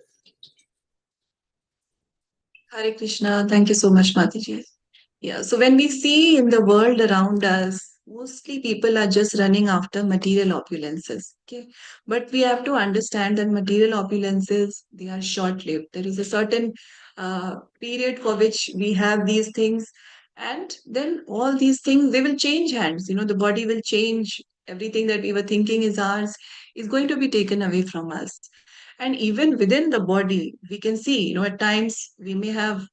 Hare Krishna. Thank you so much, Mataji. Yeah, so when we see in the world around us, mostly people are just running after material opulences. Okay, but we have to understand that material opulences, they are short-lived. There is a certain period for which we have these things, and then all these things they will change hands. The body will change. Everything that we were thinking is ours is going to be taken away from us. And even within the body, we can see, at times we may have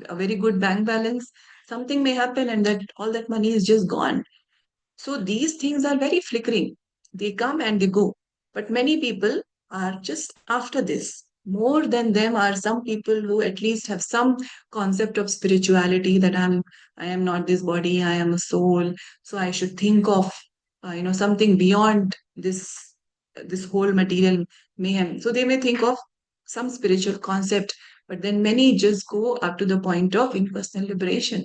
a very good bank balance, something may happen and that all that money is just gone. So these things are very flickering. They come and they go. But many people are just after this. More than them are some people who at least have some concept of spirituality that I am not this body, I am a soul. So I should think of something beyond this whole material mayhem. So they may think of some spiritual concept, but then many just go up to the point of impersonal liberation,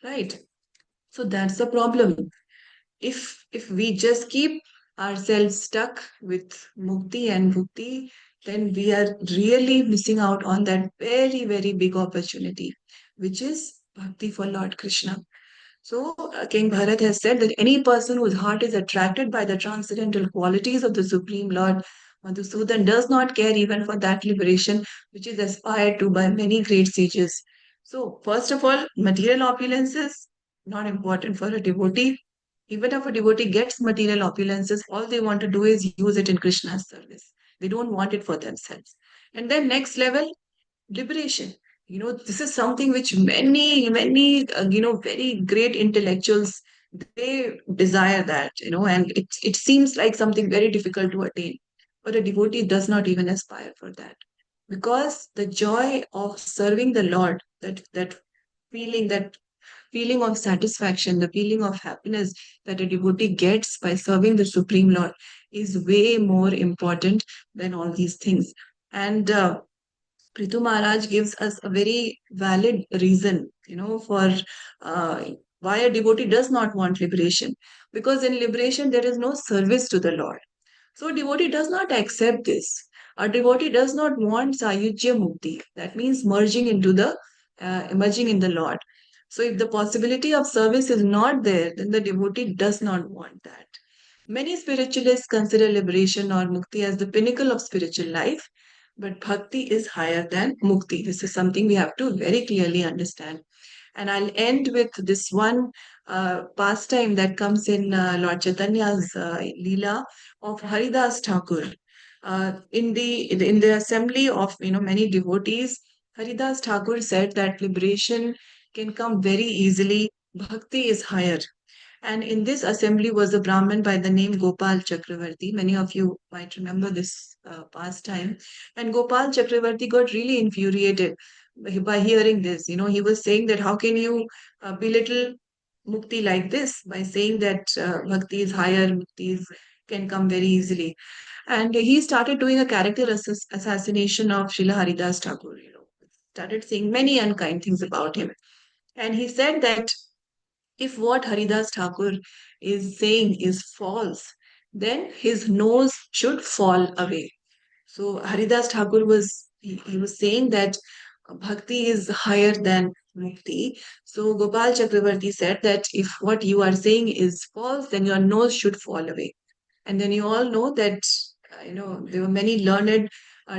right? So that's the problem. If we just keep ourselves stuck with mukti and bhukti, then we are really missing out on that very, very big opportunity, which is bhakti for Lord Krishna. So, King Bharat has said that any person whose heart is attracted by the transcendental qualities of the Supreme Lord Madhusudan does not care even for that liberation which is aspired to by many great sages. So, first of all, material opulences not important for a devotee. Even if a devotee gets material opulences, all they want to do is use it in Krishna's service. They don't want it for themselves. And then next level, liberation. This is something which many, very great intellectuals, they desire that, and it seems like something very difficult to attain. But a devotee does not even aspire for that. Because the joy of serving the Lord, that feeling of satisfaction, the feeling of happiness that a devotee gets by serving the Supreme Lord is way more important than all these things. And Prithu Maharaj gives us a very valid reason, for uh, why a devotee does not want liberation. Because in liberation, there is no service to the Lord. So, devotee does not accept this. A devotee does not want Sayujya Mukti. That means emerging in the Lord. So, if the possibility of service is not there, then the devotee does not want that. Many spiritualists consider liberation or mukti as the pinnacle of spiritual life, but bhakti is higher than mukti. This is something we have to very clearly understand. And I'll end with this one pastime that comes in Lord Chaitanya's Leela of Haridas Thakur. In the assembly of many devotees, Haridas Thakur said that liberation can come very easily. Bhakti is higher. And in this assembly was a Brahmin by the name Gopal Chakravarti. Many of you might remember this pastime. And Gopal Chakravarti got really infuriated by hearing this. He was saying that how can you belittle mukti like this by saying that bhakti is higher, can come very easily. And he started doing a character assassination of Srila Haridas Thakur. Started saying many unkind things about him. And he said that if what Haridas Thakur is saying is false, then his nose should fall away. So Haridas Thakur he was saying that bhakti is higher than mukti. So Gopal Chakravarti said that if what you are saying is false, then your nose should fall away. And then you all know that there were many learned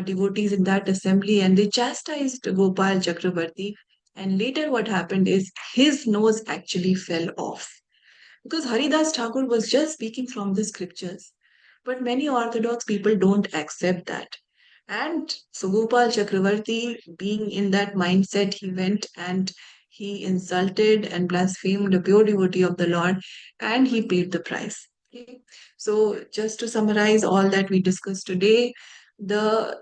devotees in that assembly, and they chastised Gopal Chakravarti. And later, what happened is his nose actually fell off because Haridas Thakur was just speaking from the scriptures. But many Orthodox people don't accept that. And so Gopal Chakravarti, being in that mindset, he went and he insulted and blasphemed a pure devotee of the Lord, and he paid the price. Okay. So, just to summarize all that we discussed today, the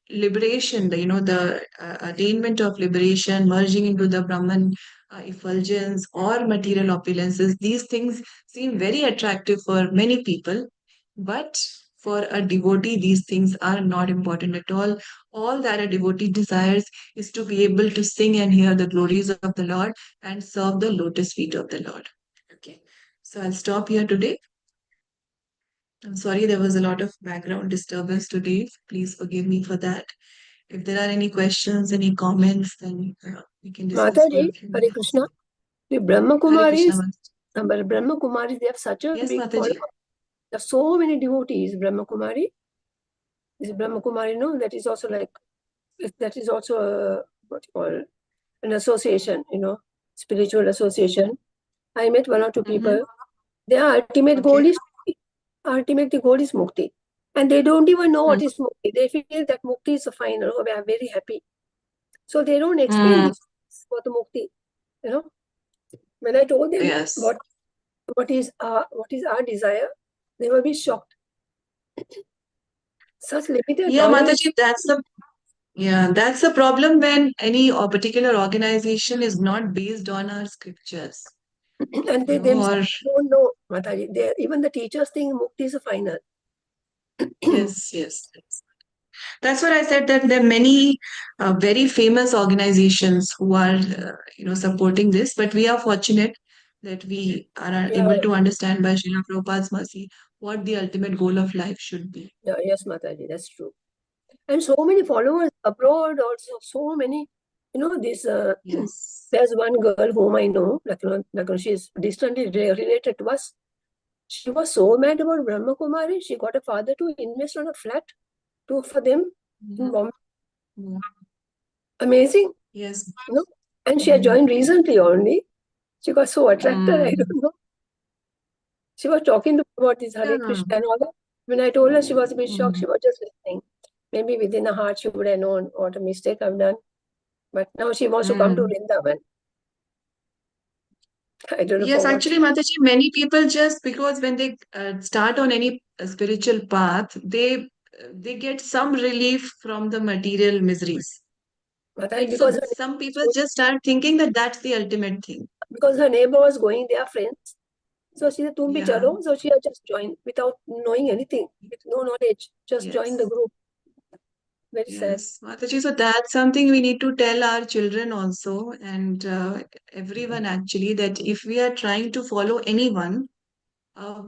liberation, the attainment of liberation, merging into the Brahman effulgence or material opulences, these things seem very attractive for many people, but for a devotee, these things are not important at all. All that a devotee desires is to be able to sing and hear the glories of the Lord and serve the lotus feet of the Lord. Okay, so I'll stop here today. I'm sorry there was a lot of background disturbance today. Please forgive me for that. If there are any questions, any comments, then we can discuss for a Mataji, few Hare minutes. Krishna. The Brahma Hare Krishna, Kumaris, Master. but Brahma Kumaris, they have such a Yes, big Mataji. following. There are so many devotees. Brahma Kumari, this Brahma Kumari, no, that is also what you call an association, spiritual association. I met one or two people. Their ultimate goal is mukti, and they don't even know what is mukti. They feel that mukti is a final. We are very happy, so they don't explain this for the mukti. When I told them Yes. what is our desire, they will be shocked. Such limited Yeah, knowledge. Mataji, that's the problem when any particular organization is not based on our scriptures. And they Or themselves don't know, Mataji. Even the teachers think mukti is a final. yes. That's what I said, that there are many very famous organizations who are supporting this, but we are fortunate that we are able to understand by Srila Prabhupada's mercy what the ultimate goal of life should be. Yes, Mataji, that's true. And so many followers abroad also, so many. This Yes. there's one girl whom I know, she's distantly related to us. She was so mad about Brahma Kumari, she got a father to invest on a flat for them in Bombay. Amazing. Yes. And she had joined recently only. She got so attracted, I don't know. She was talking to me about this Hare Krishna and all that. When I told her, she was a bit shocked. She was just listening. Maybe within her heart, she would have known what a mistake I've done. But now she wants to come to Vrindavan. I don't know Yes, for what. actually, Mataji, many people just because when they start on any spiritual path, they get some relief from the material miseries. But Right? because So some people just start thinking that that's the ultimate thing. because her neighbor was going, they are friends. So she said, "Tum bhi Yeah. chalo." So she had just joined without knowing anything, with no knowledge, just joined the Yes. group. Very sad. Yes, Mataji. So that's something we need to tell our children also and everyone actually that if we are trying to follow anyone,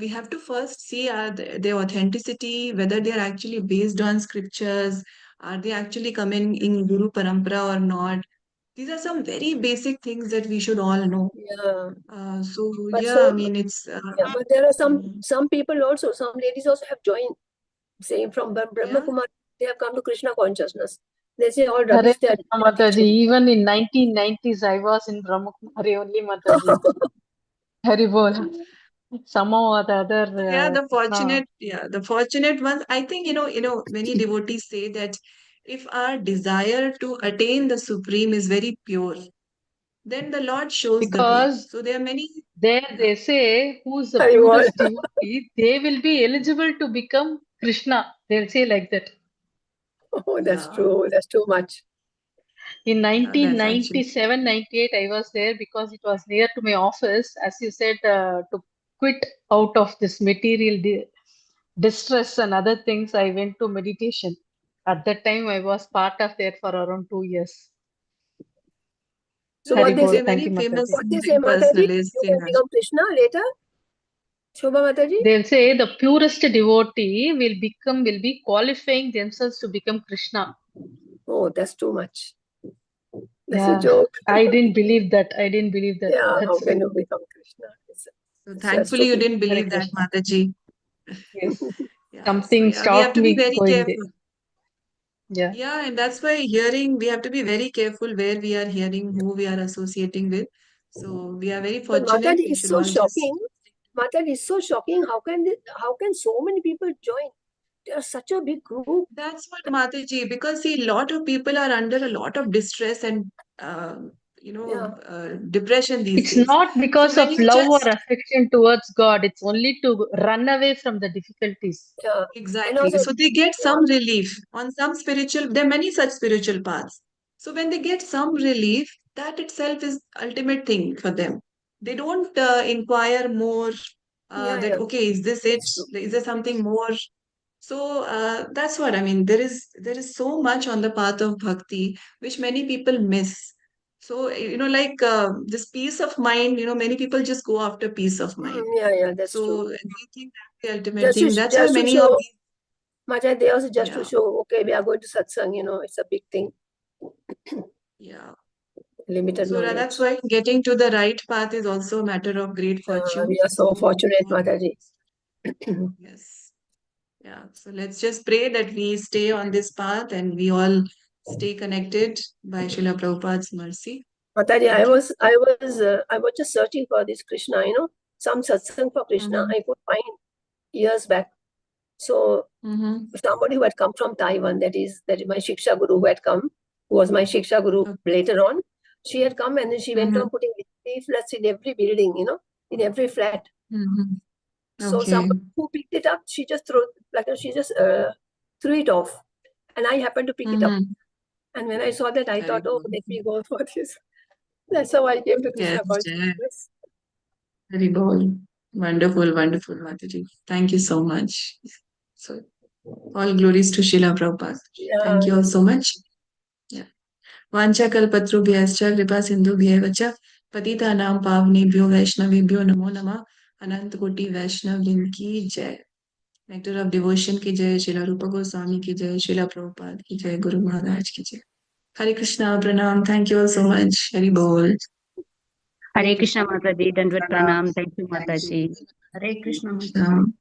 we have to first see their authenticity, whether they are actually based on scriptures, are they actually coming in Guru Parampara or not. These are some very basic things that we should all know. Yeah. But Yeah, so, I mean, it's. yeah, but there are some people also, some ladies also have joined, saying from Brahma Yeah. Kumar, they have come to Krishna consciousness. They say all Hare rubbish they are Krishna Mataji, even in 1990s, I was in Brahma Kumari only, Mataji. Hari bol. Somehow or the other, Yeah, Krishna. the fortunate ones. I think, many devotees say that if our desire to attain the supreme is very pure, then the Lord shows the way. Because So there are many. there Yeah. they say who's the Hari bol. purest devotee, they will be eligible to become Krishna. They'll say like that. Oh, that's Yeah. true. That's too much. In That's actually. 1997, 98, I was there because it was near to my office. As you said, to quit out of this material distress and other things, I went to meditation. At that time, I was part of there for around 2 years. So No, what they say, they're Thank very you, famous Mataji. what they say, Mataji, personalists you in can our. become Krishna later. Shobha Mataji? They'll say the purest devotee will be qualifying themselves to become Krishna. Oh, that's too much. That's Yeah, a joke. I didn't believe that. Yeah, how That's can you become Krishna? So It's thankfully, you stupid. didn't Hare believe that, Krishna. Mataji. Yes. Yeah. So Something yeah, we have stopped to be me very going there. careful. Yeah. Yeah, and that's why we have to be very careful where we are hearing, who we are associating with. So we are very But fortunate. Mataji We is should so all just. shocking. Mataji is so shocking. How can so many people join? They are such a big group. That's what Mataji, because see, a lot of people are under a lot of distress and depression these It's days. not So because when of you love or just affection towards God. It's only to run away from the difficulties. Yeah. And exactly, also, so they get yeah, some relief on some spiritual. There are many such spiritual paths. So when they get some relief, that itself is ultimate thing for them. They don't inquire more. That yeah. okay, is this it? That's true. Is there something more? So that's what I mean. There is so much on the path of bhakti which many people miss. So like this peace of mind. Many people just go after peace of mind. Yeah, that's true. So they think that's the ultimate thing. That's why Just to many of show, these. Mataji, they also just to Yeah, show, okay, we are going to satsang, it's a big thing. yeah. Limited So knowledge. that's why getting to the right path is also a matter of great fortune. We are so fortunate, Mataji. Yes. Yeah. So let's just pray that we stay on this path and we all stay connected by Srila Prabhupada's mercy. Mataji, Thank you. I was just searching for this Krishna, some satsang for Krishna I could find years back. So somebody who had come from Taiwan, that is my Shiksha Guru who had come, who was my Shiksha Guru later on. She had come and then she went on putting leaflets in every building, in every flat. So somebody who picked it up, she just threw it off. And I happened to pick it up. And when I saw that, I thought, oh, let me go for this. That's how I came to Krishna consciousness. Very bold. Wonderful, wonderful, Mataji. Thank you so much. So, all glories to Srila Prabhupada. Thank you all so much. Yeah. Vancha kalpatrubhyascha kripa sindhubhyeva पतितानां पावनेभ्यो वैष्णवेभ्यो नमो नमः अनंत कोटि वैष्णव की जय nectar of devotion की जय श्रीला रूप गोस्वामी की जय श्रीला प्रभुपाद की जय गुरु महाराज की जय हरे कृष्णा प्रणाम thank you all so much Hari बोल Hare Krishna Mataji, Dandvat Pranam. Thank you, Mataji. Hare Krishna Mataji.